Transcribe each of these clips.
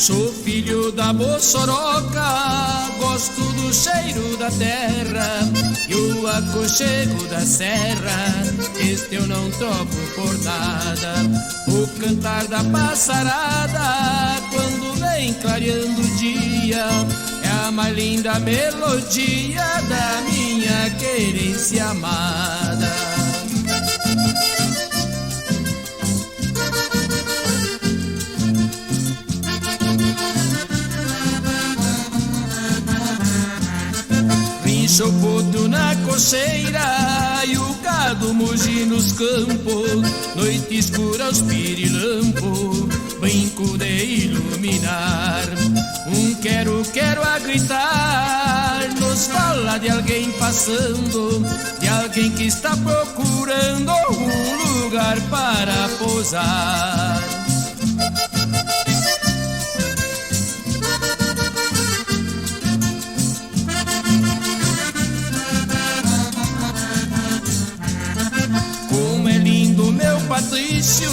Sou filho da Bossoroca, gosto do cheiro da terra e o aconchego da serra. Este eu não troco por nada. O cantar da passarada quando vem clareando o dia é a mais linda melodia da minha querência amada. Rincha o potro na coceira e o gado muge nos campos. Noite escura os pirilampos, brinco de iluminar. Quero a gritar, nos fala de alguém passando, de alguém que está procurando um lugar para pousar. Como é lindo meu Patrício,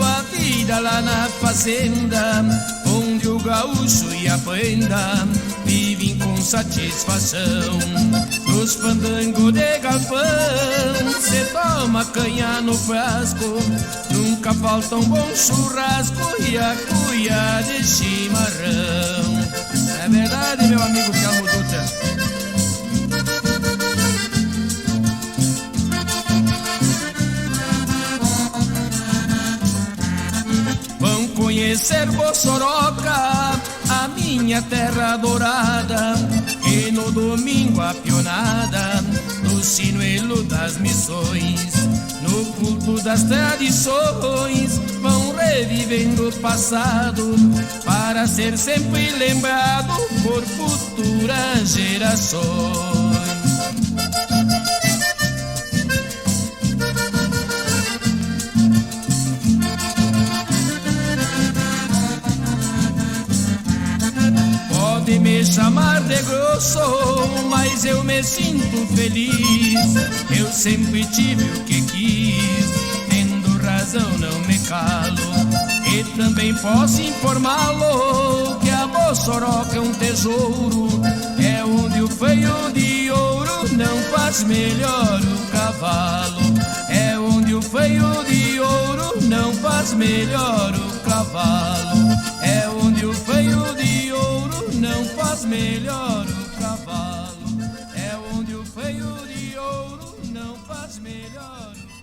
a vida lá na fazenda, onde o gaúcho e a banda vivem com satisfação. Nos fandangos de galpão cê toma canha no frasco, nunca falta um bom churrasco e a cuia de chimarrão. É verdade, meu amigo Telmo Dutra. Conhecer Bossoroca, a minha terra dourada, e no domingo a pionada, no sinuelo das missões, no culto das tradições, vão revivendo o passado, para ser sempre lembrado por futuras gerações. Pode me chamar de grosso, mas eu me sinto feliz. Eu sempre tive o que quis, tendo razão não me calo. E também posso informá-lo que a Bossoroca é um tesouro, é onde o feio de ouro não faz melhor o cavalo. É onde o feio de ouro não faz melhor o cavalo. É onde o feio de ouro não faz melhor o cavalo. É onde o feio de ouro não faz melhor o cavalo.